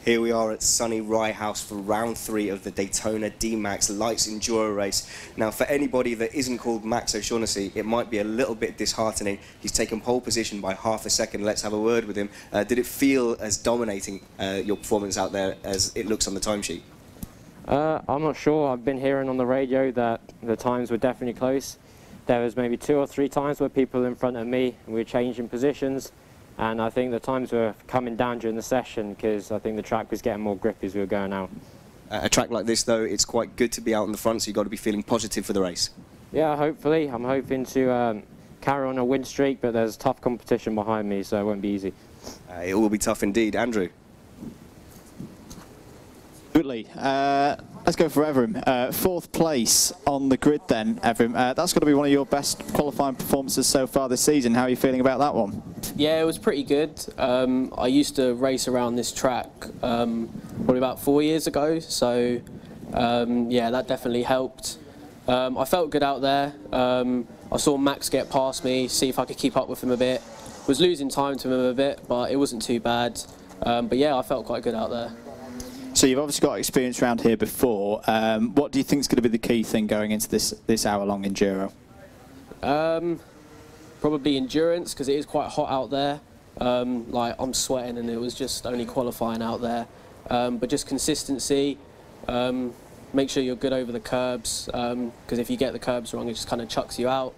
Here we are at sunny Rye House for round 3 of the Daytona DMAX Light Enduro race. Now, for anybody that isn't called Max O'Shaughnessy, it might be a little bit disheartening. He's taken pole position by half a second. Let's have a word with him. Did it feel as dominating your performance out there as it looks on the timesheet? I'm not sure. I've been hearing on the radio that the times were definitely close. There was maybe 2 or 3 times where people in front of me were changing positions. And I think the times were coming down during the session because I think the track was getting more grippy as we were going out. A track like this, though, it's quite good to be out in the front, so you've got to be feeling positive for the race. Yeah, hopefully. I'm hoping to carry on a win streak, but there's tough competition behind me, so it won't be easy. It will be tough indeed. Andrew? Absolutely. Let's go for Evrim. 4th place on the grid then, Evrim. That's got to be one of your best qualifying performances so far this season. How are you feeling about that one? Yeah, it was pretty good. I used to race around this track probably about 4 years ago, so yeah, that definitely helped. I felt good out there. I saw Max get past me, see if I could keep up with him a bit. Was losing time to him a bit, but it wasn't too bad. But yeah, I felt quite good out there. So you've obviously got experience around here before. What do you think is going to be the key thing going into this hour-long enduro? Probably endurance, because it is quite hot out there. Like, I'm sweating and it was just only qualifying out there. But just consistency, make sure you're good over the curbs, because if you get the curbs wrong, it just kind of chucks you out.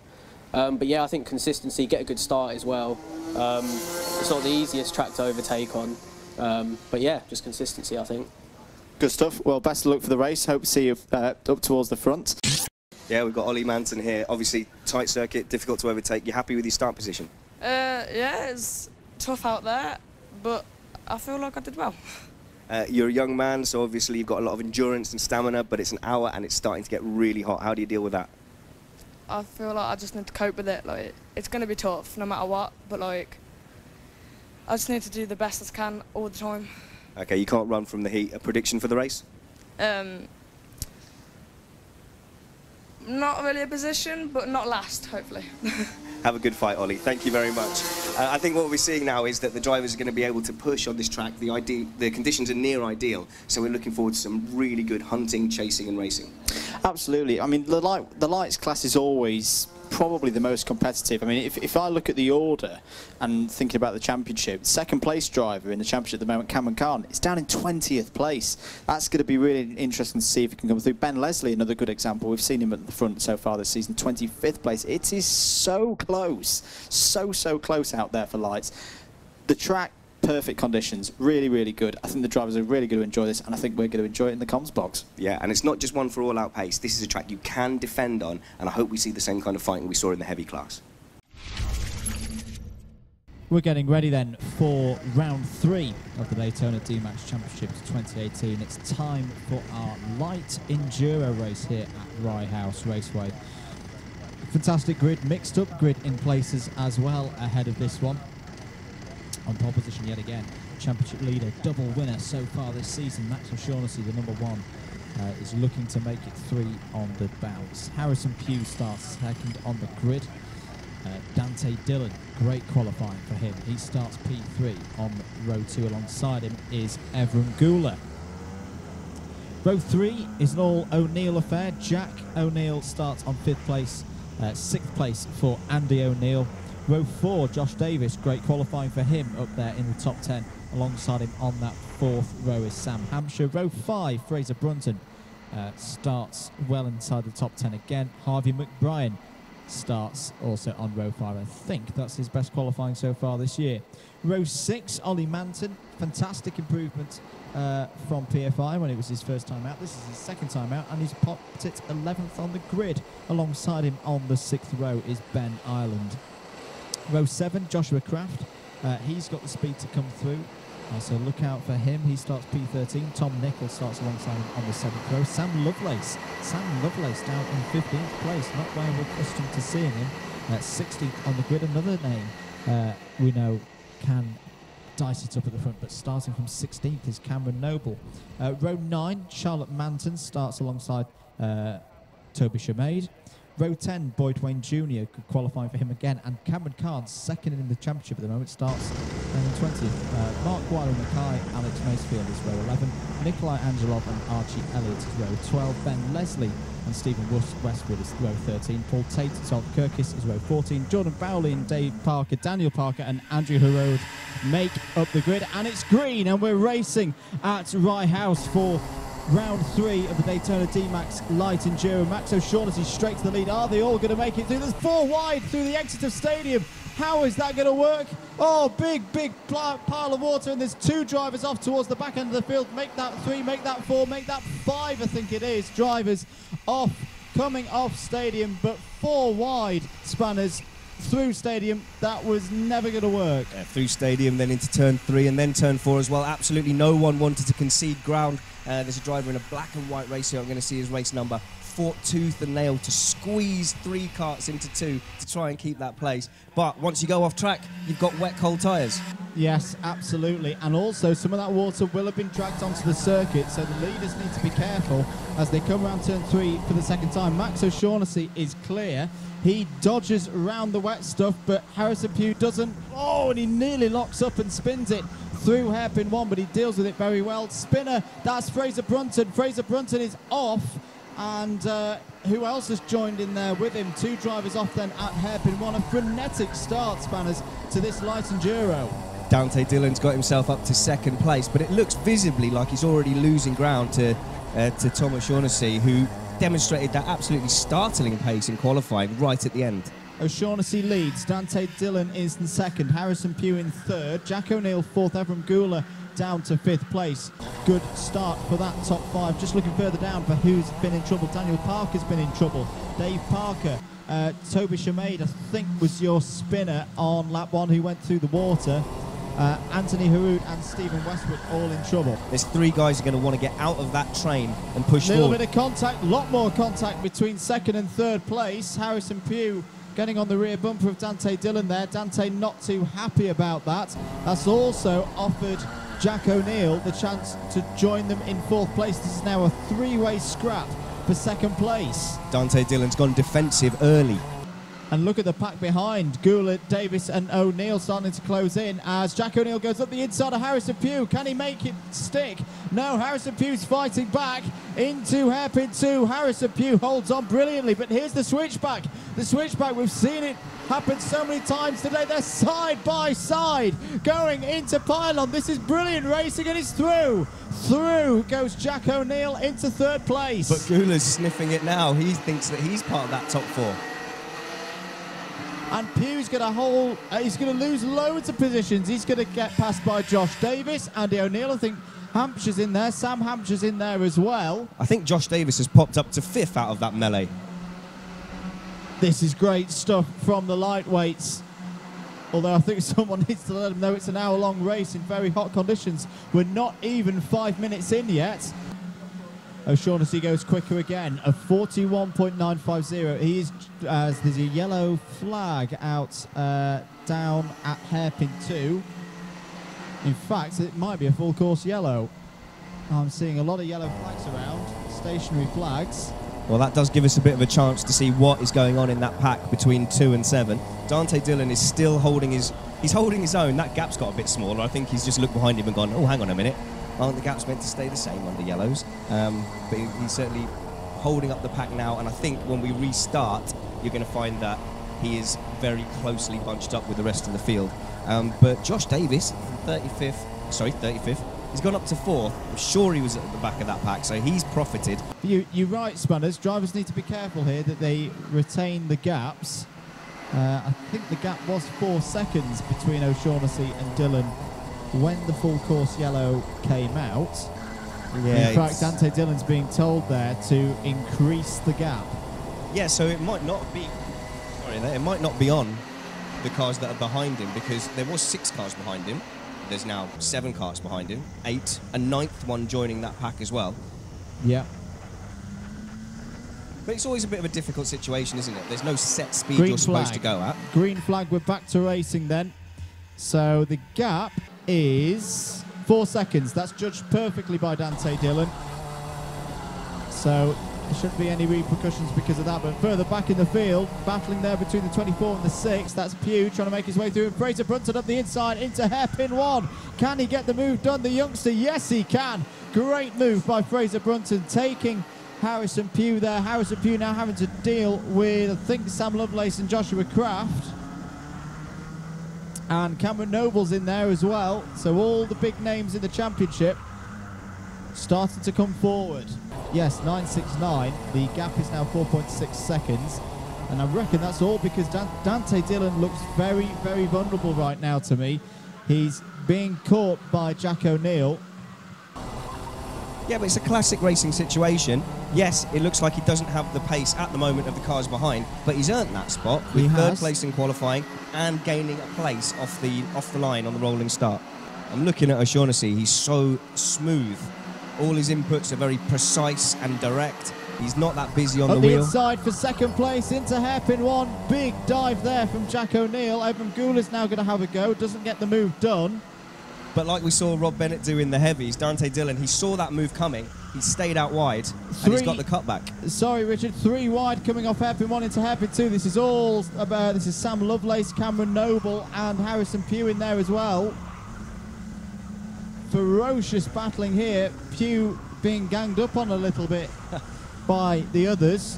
But yeah, I think consistency, get a good start as well. It's not the easiest track to overtake on. But yeah, just consistency, I think. Good stuff. Well, best of luck for the race. Hope to see you up towards the front. Yeah, we've got Ollie Manton here. Obviously, tight circuit, difficult to overtake. You happy with your start position? Yeah, it's tough out there, but I feel like I did well. You're a young man, so obviously you've got a lot of endurance and stamina, but it's an hour and it's starting to get really hot. How do you deal with that? I feel like I just need to cope with it. Like, it's going to be tough no matter what, but like, I just need to do the best I can all the time. Okay, you can't run from the heat. A prediction for the race? Not really a position, but not last, hopefully. Have a good fight, Ollie. Thank you very much. I think what we're seeing now is that the drivers are going to be able to push on this track. The conditions are near ideal, so we're looking forward to some really good hunting, chasing and racing. Absolutely. I mean, the lights class is always probably the most competitive. I mean, if I look at the order and thinking about the championship, second place driver in the championship at the moment, Cameron Khan, is down in 20th place. That's going to be really interesting to see if he can come through. Ben Leslie, another good example. We've seen him at the front so far this season, 25th place. It is so close, so close out there for lights. The track, perfect conditions, really good. I think the drivers are really going to enjoy this, and I think we're going to enjoy it in the comms box. Yeah, and it's not just one for all-out pace. This is a track you can defend on, and I hope we see the same kind of fighting we saw in the heavy class. We're getting ready then for round 3 of the Daytona DMAX Championship 2018. It's time for our light enduro race here at Rye House Raceway. Fantastic grid, mixed up grid in places as well ahead of this one. On pole position yet again, championship leader, double winner so far this season, Max O'Shaughnessy, the #1, is looking to make it 3 on the bounce. Harrison Pugh starts second on the grid. Dante Dhillon, great qualifying for him. He starts P3 on row 2. Alongside him is Evrim Gula. Row 3 is an all O'Neill affair. Jack O'Neill starts on 5th place, 6th place for Andy O'Neill. Row 4, Josh Davis, great qualifying for him up there in the top 10. Alongside him on that 4th row is Sam Hampshire. Row 5, Fraser Brunton starts well inside the top 10 again. Harvey McBrien starts also on row 5. I think that's his best qualifying so far this year. Row 6, Ollie Manton, fantastic improvement from PFI when it was his first time out. This is his second time out, and he's popped it 11th on the grid. Alongside him on the 6th row is Ben Ireland. Row 7, Joshua Kraft. He's got the speed to come through, so look out for him. He starts P13. Tom Nichols starts alongside him on the 7th row. Sam Lovelace down in 15th place, not where we're accustomed to seeing him. 16th on the grid. Another name we know can dice it up at the front, but starting from 16th is Cameron Noble. Row 9, Charlotte Manton starts alongside Toby Shamaid. Row 10, Boyd Wayne Jr., qualifying for him again, and Cameron Khan, second in the championship at the moment, starts And in 20th, Mark Weiler Mackay, Alex Macefield is row 11. Nikolai Angelov and Archie Elliott is row 12. Ben Leslie and Stephen Westwood is row 13. Paul Tate and Salt Kirkis is row 14. Jordan Bowley and Dave Parker, Daniel Parker and Andrew Harrode make up the grid. And it's green, and we're racing at Rye House for round 3 of the Daytona DMAX Light Enduro. Max O'Shaughnessy straight to the lead. Are they all going to make it through? There's 4 wide through the exit of stadium. How is that going to work? Oh, big pile of water, and there's 2 drivers off towards the back end of the field. Make that 3, make that 4, make that 5, I think it is. Drivers off, coming off stadium, but 4 wide spanners through stadium. That was never going to work. Yeah, through stadium, then into turn 3 and then turn 4 as well. Absolutely no one wanted to concede ground. There's a driver in a black and white race here. I'm going to see his race number. Fought tooth and nail to squeeze 3 karts into 2 to try and keep that place. But once you go off track, you've got wet, cold tyres. Yes, absolutely. And also some of that water will have been dragged onto the circuit, so the leaders need to be careful as they come around turn 3 for the second time. Max O'Shaughnessy is clear. He dodges around the wet stuff, but Harrison Pugh doesn't. Oh, and he nearly locks up and spins it through hairpin 1, but he deals with it very well. Spinner, that's Fraser Brunton. Fraser Brunton is off. And who else has joined in there with him? 2 drivers off then at hairpin 1. A frenetic start, spanners, to this Light Enduro. Dante Dhillon's got himself up to 2nd place, but it looks visibly like he's already losing ground to Tom O'Shaughnessy, who demonstrated that absolutely startling pace in qualifying right at the end. O'Shaughnessy leads. Dante Dhillon is in 2nd. Harrison Pugh in 3rd. Jack O'Neill 4th. Evram Gula down to 5th place. Good start for that top 5. Just looking further down for who's been in trouble. Daniel Parker's been in trouble. Dave Parker, Toby Shamaid, I think, was your spinner on lap 1 who went through the water. Anthony Harrode and Stephen Westwood all in trouble. There's 3 guys who are going to want to get out of that train and push forward. A little bit of contact, lot more contact between 2nd and 3rd place. Harrison Pugh getting on the rear bumper of Dante Dhillon there. Dante not too happy about that. That's also offered Jack O'Neill the chance to join them in 4th place. This is now a 3-way scrap for 2nd place. Dante Dhillon's gone defensive early. And look at the pack behind. Goulet, Davis and O'Neill starting to close in as Jack O'Neill goes up the inside of Harrison Pugh. Can he make it stick? No, Harrison Pugh's fighting back into hairpin 2. Harrison Pugh holds on brilliantly, but here's the switchback. The switchback, we've seen it happen so many times today. They're side by side going into pylon. This is brilliant racing, and it's through. Through goes Jack O'Neill into 3rd place. But Gula's sniffing it now. He thinks that he's part of that top 4. And Pugh's going to hold, he's going to lose loads of positions. He's going to get passed by Josh Davis, Andy O'Neill. I think Hampshire's in there. Sam Hampshire's in there as well. I think Josh Davis has popped up to 5th out of that melee. This is great stuff from the lightweights. Although I think someone needs to let them know it's an hour-long race in very hot conditions. We're not even 5 minutes in yet. O'Shaughnessy goes quicker again, a 41.950. He is, there's a yellow flag out down at hairpin 2. In fact, it might be a full course yellow. I'm seeing a lot of yellow flags around, stationary flags. Well, that does give us a bit of a chance to see what is going on in that pack between 2 and 7. Dante Dhillon is still holding his own. That gap's got a bit smaller. I think he's just looked behind him and gone, oh, hang on a minute. Aren't the gaps meant to stay the same under yellows? But he's certainly holding up the pack now, and I think when we restart, you're going to find that he is very closely bunched up with the rest of the field. But Josh Davis, 35th, he's gone up to 4th. I'm sure he was at the back of that pack, so he's profited. You're right, Spanners. Drivers need to be careful here that they retain the gaps. I think the gap was 4 seconds between O'Shaughnessy and Dhillon when the full course yellow came out. Yeah, in fact, Dante Dhillon's being told there to increase the gap. Yeah, so it might not be. Sorry, it might not be on the cars that are behind him, because there was 6 cars behind him. There's now 7 cars behind him, 8, a 9th one joining that pack as well. Yeah. But it's always a bit of a difficult situation, isn't it? There's no set speed Green you're supposed flag. to go at. Green flag, we're back to racing then. So the gap is 4 seconds. That's judged perfectly by Dante Dhillon. So There shouldn't be any repercussions because of that, but further back in the field, battling there between the 24 and the 6, that's Pugh trying to make his way through, and Fraser Brunton up the inside into hairpin 1. Can he get the move done, the youngster? Yes, he can. Great move by Fraser Brunton, taking Harrison Pugh there. Harrison Pugh now having to deal with, I think, Sam Lovelace and Joshua Kraft. And Cameron Noble's in there as well. So all the big names in the championship starting to come forward. Yes, 9.69. The gap is now 4.6 seconds. And I reckon that's all because Dante Dhillon looks very, very vulnerable right now to me. He's being caught by Jack O'Neill. Yeah, but it's a classic racing situation. Yes, it looks like he doesn't have the pace at the moment of the cars behind, but he's earned that spot with third place in qualifying and gaining a place off the line on the rolling start. I'm looking at O'Shaughnessy. He's so smooth. All his inputs are very precise and direct. He's not that busy on the wheel. Inside for second place into hairpin 1. Big dive there from Jack O'Neill. Evan Gould's now going to have a go. Doesn't get the move done. But like we saw Rob Bennett do in the heavies, Dante Dhillon, he saw that move coming. He stayed out wide and he's got the cutback. Sorry, Richard. 3 wide coming off hairpin 1 into hairpin 2. This is all about. This is Sam Lovelace, Cameron Noble, and Harrison Pugh in there as well. Ferocious battling here. Pugh being ganged up on a little bit by the others.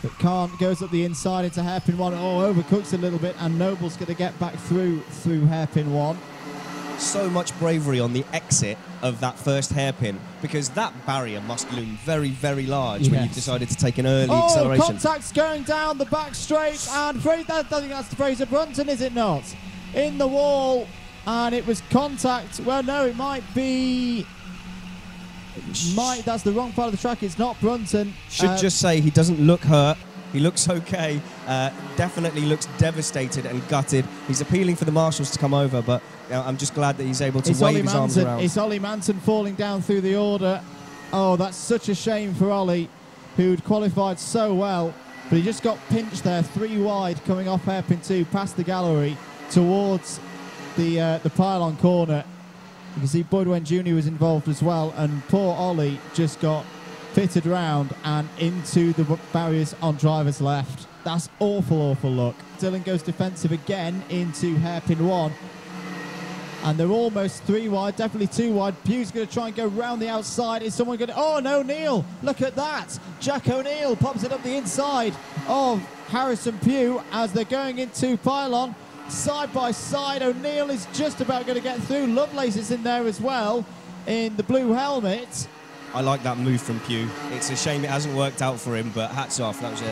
But Khan goes up the inside into hairpin 1. Oh, overcooks a little bit, and Noble's going to get back through hairpin 1. So much bravery on the exit of that first hairpin, because that barrier must loom very, very large when you've decided to take an early acceleration. Contact's going down the back straight, and I think that's Fraser Brunton, is it not? In the wall, and it was contact. Well, no, it might be. That's the wrong part of the track. It's not Brunton. Should just say he doesn't look hurt. He looks okay. Definitely looks devastated and gutted. He's appealing for the marshals to come over, but I'm just glad that he's able to wave his arms around. It's Ollie Manton falling down through the order. Oh, that's such a shame for Ollie, who'd qualified so well, but he just got pinched there, 3 wide coming off hairpin 2 past the gallery towards the pylon corner. You can see Boydwen Jr. was involved as well, and poor Ollie just got fitted round and into the barriers on driver's left. That's awful, awful luck. Dhillon goes defensive again into hairpin 1. And they're almost 3 wide, definitely 2 wide. Pugh's going to try and go round the outside. Is someone going to... Oh, no, O'Neill. Look at that. Jack O'Neill pops it up the inside of Harrison Pugh as they're going into pylon. Side by side, O'Neill is just about going to get through. Lovelace is in there as well in the blue helmet. I like that move from Pugh. It's a shame it hasn't worked out for him, but hats off. That was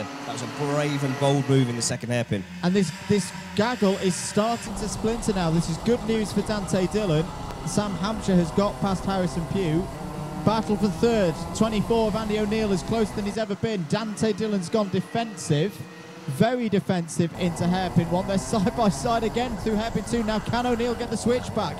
a brave and bold move in the second hairpin. And this gaggle is starting to splinter now. This is good news for Dante Dhillon. Sam Hampshire has got past Harrison Pugh. Battle for third. 24 of Andy O'Neill is closer than he's ever been. Dante Dillon's gone defensive. Very defensive into hairpin 1. They're side by side again through hairpin 2. Now can O'Neill get the switch back?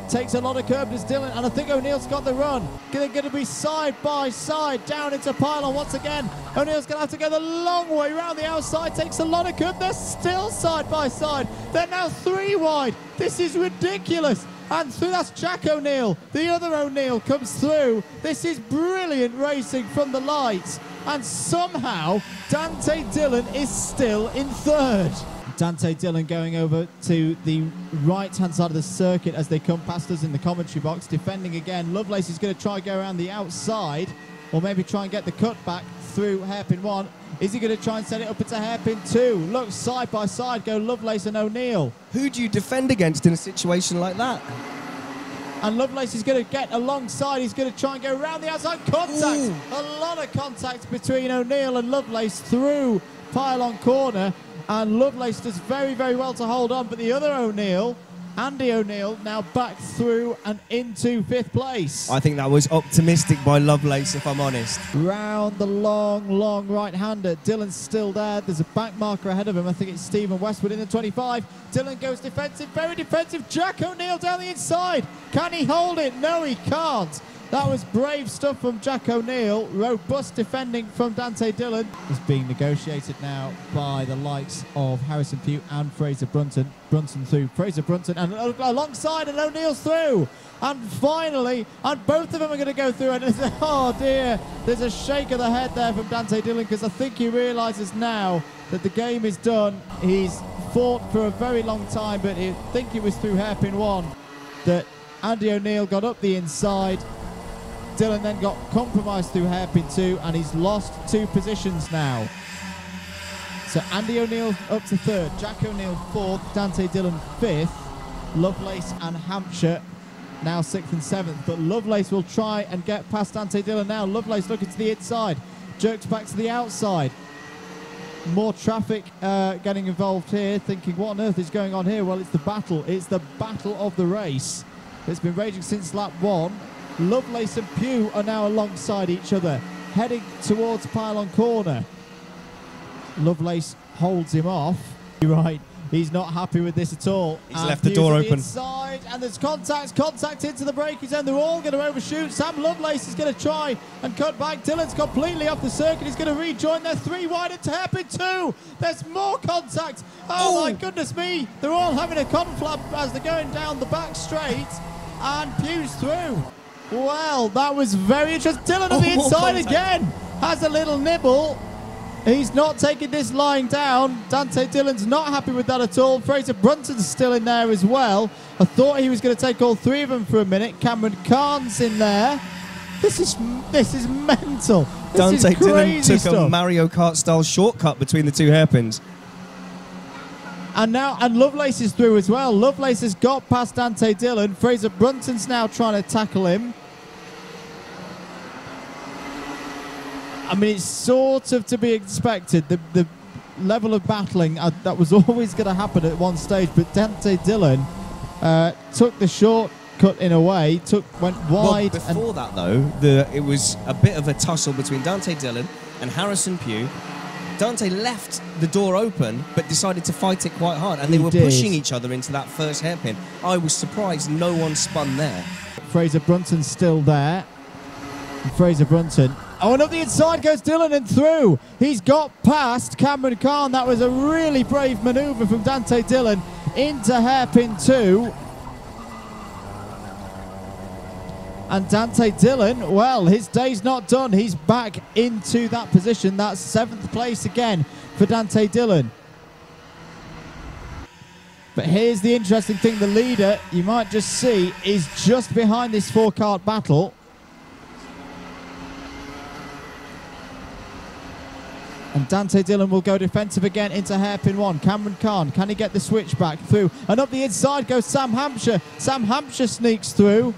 Takes a lot of curb as Dhillon, and I think O'Neill's got the run. They're going to be side by side down into pylon once again. O'Neill's going to have to go the long way round the outside. Takes a lot of curb. They're still side by side. They're now 3 wide. This is ridiculous. And through, that's Jack O'Neill. The other O'Neill comes through. This is brilliant racing from the lights. And somehow, Dante Dhillon is still in third. Dante Dhillon going over to the right-hand side of the circuit as they come past us in the commentary box. Defending again. Lovelace is going to try and go around the outside, or maybe try and get the cut back through hairpin 1. Is he going to try and set it up into hairpin 2? Look, side by side go Lovelace and O'Neill. Who do you defend against in a situation like that? And Lovelace is going to get alongside. He's going to try and go around the outside. Contact! Ooh. A lot of contact between O'Neill and Lovelace through pylon corner. And Lovelace does very, very well to hold on. But the other O'Neill, Andy O'Neill, now back through and into 5th place. I think that was optimistic by Lovelace, if I'm honest. Round the long, long right-hander. Dhillon's still there. There's a back marker ahead of him. I think it's Stephen Westwood in the 25. Dhillon goes defensive, very defensive. Jack O'Neill down the inside. Can he hold it? No, he can't. That was brave stuff from Jack O'Neill. Robust defending from Dante Dhillon. It's being negotiated now by the likes of Harrison Pugh and Fraser Brunton. Brunton through, Fraser Brunton, and alongside, and O'Neill's through. and finally, and both of them are going to go through, and oh dear, there's a shake of the head there from Dante Dhillon, because I think he realises now that the game is done. He's fought for a very long time, but I think it was through hairpin 1 that Andy O'Neill got up the inside. Dhillon then got compromised through hairpin 2, and he's lost 2 positions now. So Andy O'Neill up to 3rd, Jack O'Neill 4th, Dante Dhillon 5th, Lovelace and Hampshire now 6th and 7th. But Lovelace will try and get past Dante Dhillon now. Lovelace looking to the inside, jerks back to the outside. More traffic getting involved here, thinking what on earth is going on here? Well, it's the battle. It's the battle of the race. It's been raging since lap 1. Lovelace and Pugh are now alongside each other, heading towards Pylon Corner. Lovelace holds him off. You're right, he's not happy with this at all. He's left the door open. Inside, and there's contact into the braking zone. They're all going to overshoot. Sam Lovelace is going to try and cut back. Dhillon's completely off the circuit. He's going to rejoin. They're 3 wide into hairpin 2. There's more contact. Oh my goodness me. They're all having a conflab as they're going down the back straight. And Pugh's through. Well, that was very interesting. Dhillon on the inside again. Has a little nibble. He's not taking this lying down. Dante Dhillon's not happy with that at all. Fraser Brunton's still in there as well. I thought he was going to take all 3 of them for a minute. Cameron Kahn's in there. This is mental. Dante Dhillon took a Mario Kart style shortcut between the 2 hairpins. And Lovelace is through as well. Lovelace has got past Dante Dhillon. Fraser Brunton's now trying to tackle him. I mean, it's sort of to be expected. The level of battling, that was always going to happen at one stage. But Dante Dhillon took the shortcut in a way, went wide. Well, before that, though, it was a bit of a tussle between Dante Dhillon and Harrison Pugh. Dante left the door open, but decided to fight it quite hard. And they were pushing each other into that first hairpin. I was surprised no one spun there. Fraser Brunton's still there. And Fraser Brunton. Oh, and up the inside goes Dhillon and through. He's got past Cameron Kahn. That was a really brave manoeuvre from Dante Dhillon into hairpin 2. And Dante Dhillon, well, his day's not done. He's back into that position. That's 7th place again for Dante Dhillon. But here's the interesting thing. The leader, you might just see, is just behind this 4-cart battle. And Dante Dhillon will go defensive again into hairpin 1. Cameron Kahn, can he get the switch back through? And up the inside goes Sam Hampshire. Sam Hampshire sneaks through.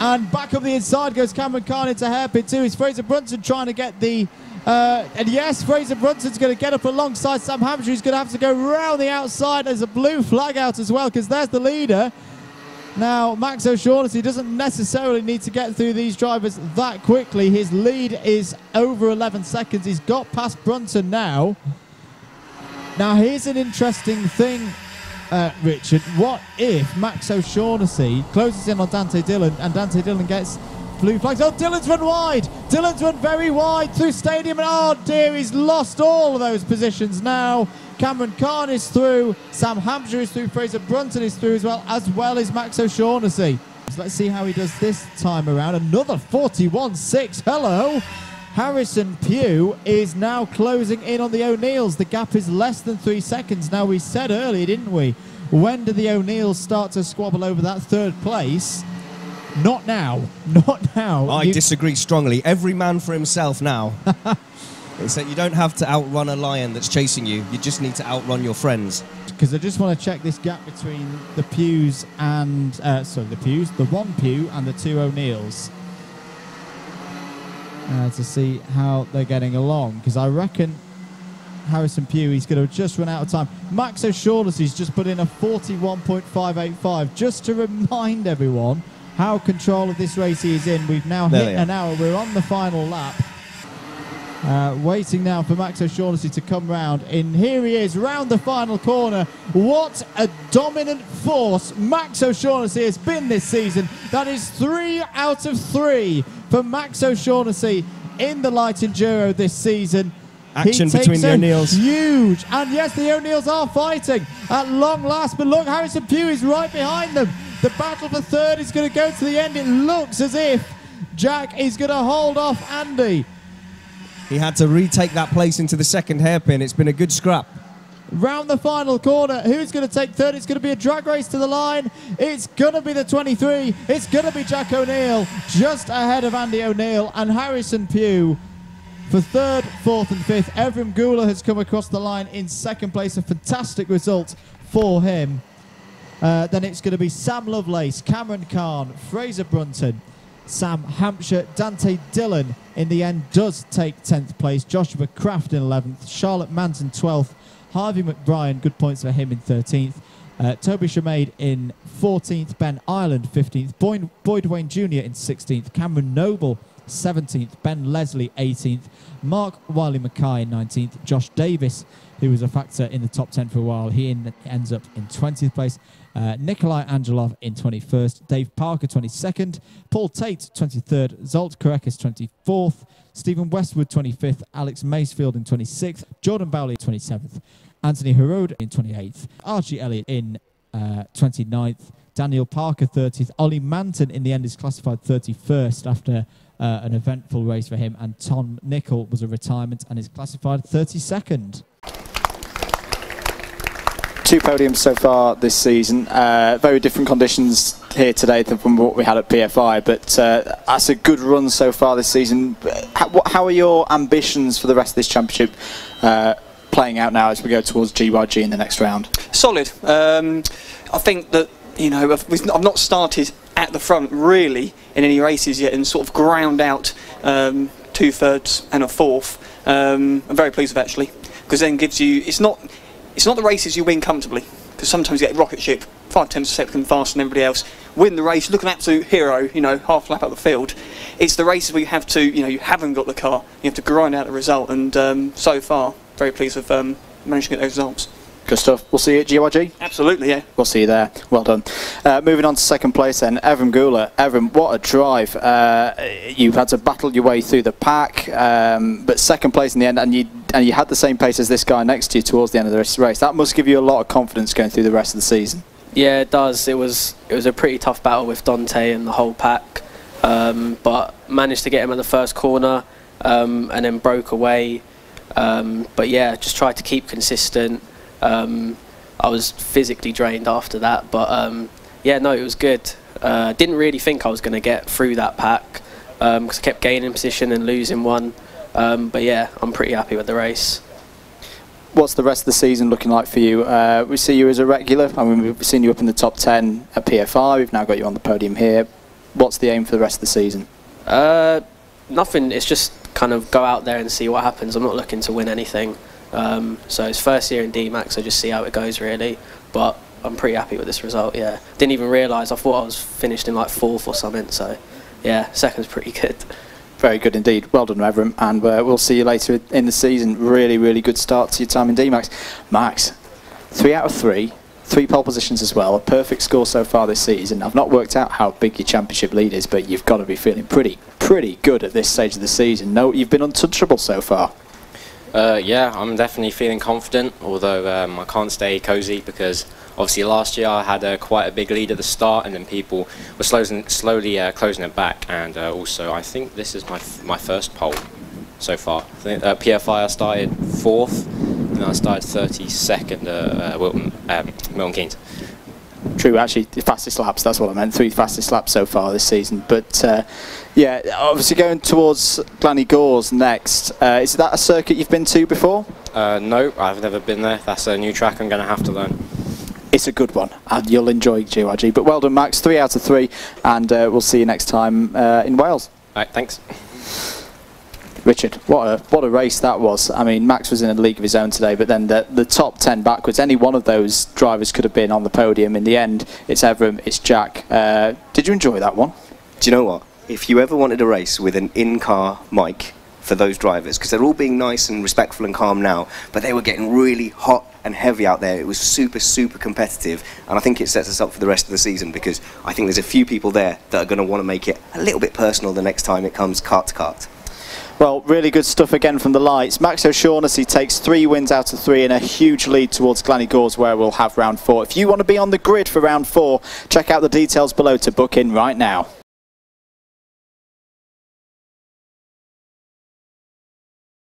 And back up the inside goes Cameron Kahn into hairpin 2. Is Fraser Brunton trying to get the... and yes, Fraser Brunton's going to get up alongside Sam Hampshire. He's going to have to go round the outside. There's a blue flag out as well, because there's the leader. Now, Max O'Shaughnessy doesn't necessarily need to get through these drivers that quickly. His lead is over 11 seconds. He's got past Brunton now. Now, here's an interesting thing, Richard. What if Max O'Shaughnessy closes in on Dante Dhillon and Dante Dhillon gets blue flags? Oh, Dhillon's run wide. Dhillon's run very wide through stadium. And oh, dear, he's lost all of those positions now. Cameron Kahn is through, Sam Hampshire is through, Fraser Brunton is through as well as Max O'Shaughnessy. So let's see how he does this time around. Another 41.6. Hello. Harrison Pugh is now closing in on the O'Neills. The gap is less than 3 seconds. Now, we said earlier, didn't we? When do the O'Neills start to squabble over that 3rd place? Not now. Not now. I disagree strongly. Every man for himself now. It's that you don't have to outrun a lion that's chasing you. You just need to outrun your friends. Because I just want to check this gap between the Pughs and... the 1 Pugh and the 2 O'Neills. To see how they're getting along. Because I reckon Harrison Pugh, he's going to just run out of time. Max O'Shaughnessy's just put in a 41.585. Just to remind everyone how control of this race he is in. We've now hit an hour. We're on the final lap. Waiting now for Max O'Shaughnessy to come round. And here he is, round the final corner. What a dominant force Max O'Shaughnessy has been this season. That is 3 out of 3 for Max O'Shaughnessy in the Light Enduro this season. Action between the O'Neills. Huge. And yes, the O'Neills are fighting at long last. But look, Harrison Pugh is right behind them. The battle for third is going to go to the end. It looks as if Jack is going to hold off Andy. He had to retake that place into the second hairpin. It's been a good scrap. Round the final corner, who's going to take third? It's going to be a drag race to the line. It's going to be the 23. It's going to be Jack O'Neill, just ahead of Andy O'Neill and Harrison Pugh. For third, fourth and fifth, Evrim Gula has come across the line in second place. A fantastic result for him. Then it's going to be Sam Lovelace, Cameron Kahn, Fraser Brunton, Sam Hampshire, Dante Dhillon in the end does take 10th place. Joshua Kraft in 11th, Charlotte Manton 12th, Harvey McBrien, good points for him in 13th. Toby Shamade in 14th, Ben Ireland 15th, Boyd Wayne Jr. in 16th, Cameron Noble 17th, Ben Leslie 18th, Mark Wiley Mackay in 19th, Josh Davis, who was a factor in the top 10 for a while, he ends up in 20th place. Nikolai Angelov in 21st, Dave Parker 22nd, Paul Tate 23rd, Zolt Korekis 24th, Stephen Westwood 25th, Alex Macefield in 26th, Jordan Bowley 27th, Anthony Herode in 28th, Archie Elliott in 29th, Daniel Parker 30th, Ollie Manton in the end is classified 31st after an eventful race for him, and Tom Nicol was a retirement and is classified 32nd. 2 podiums so far this season. Very different conditions here today than from what we had at PFI, but that's a good run so far this season. How are your ambitions for the rest of this championship playing out now as we go towards GYG in the next round? Solid. I think that, you know, I've not started at the front really in any races yet and sort of ground out 2/3 and a 4th. I'm very pleased with actually, because then gives you, it's not the races you win comfortably, because sometimes you get a rocket ship 5/10 seconds faster than everybody else, win the race, look an absolute hero, you know, half lap up the field. It's the races where you have to, you know, you haven't got the car, you have to grind out the result, and so far very pleased with managing to get those results. Good stuff. We'll see you at GYG? Absolutely, yeah. We'll see you there. Well done. Moving on to second place then, Evrim Gula. Evrim, what a drive. You've had to battle your way through the pack, but second place in the end, and you had the same pace as this guy next to you towards the end of the race. That must give you a lot of confidence going through the rest of the season. Yeah, it does. It was a pretty tough battle with Dante and the whole pack, but managed to get him at the first corner and then broke away. But yeah, just tried to keep consistent. I was physically drained after that, but yeah, no, it was good. Didn't really think I was going to get through that pack because I kept gaining position and losing one. But yeah, I'm pretty happy with the race. What's the rest of the season looking like for you? We see you as a regular. I mean, we've seen you up in the top 10 at PFI. We've now got you on the podium here. What's the aim for the rest of the season? Nothing. It's just kind of go out there and see what happens. I'm not looking to win anything. So it's first year in DMAX, so just see how it goes really, but I'm pretty happy with this result. Yeah, didn't even realise, I thought I was finished in like 4th or something, so yeah, second's pretty good. Very good indeed. Well done, Evrim, and we'll see you later in the season. Really good start to your time in DMAX. Max, 3 out of 3 pole positions as well, a perfect score so far this season. I've not worked out how big your championship lead is, but you've got to be feeling pretty good at this stage of the season. No, you've been untouchable so far. Yeah, I'm definitely feeling confident, although I can't stay cosy because obviously last year I had quite a big lead at the start and then people were slowly closing it back, and also I think this is my first pole so far. I think, PFI I started 4th and I started 32nd at Milton Keynes. True, actually, the fastest laps, that's what I meant, 3 fastest laps so far this season. But yeah, obviously going towards Glanny Gores next, is that a circuit you've been to before? No, I've never been there. That's a new track I'm going to have to learn. It's a good one, and you'll enjoy GYG. But well done, Max, 3 out of 3, and we'll see you next time in Wales. All right, thanks. Richard, what a race that was. I mean, Max was in a league of his own today, but then the top 10 backwards, any one of those drivers could have been on the podium. In the end, it's Evrim, it's Jack. Did you enjoy that one? Do you know what? If you ever wanted a race with an in-car mic for those drivers, because they're all being nice and respectful and calm now, but they were getting really hot and heavy out there. It was super competitive, and I think it sets us up for the rest of the season, because I think there's a few people there that are going to want to make it a little bit personal the next time it comes kart to kart. Well, really good stuff again from the lights. Max O'Shaughnessy takes 3 wins out of 3 and a huge lead towards Glenny-Gors, where we'll have round 4. If you want to be on the grid for round 4, check out the details below to book in right now.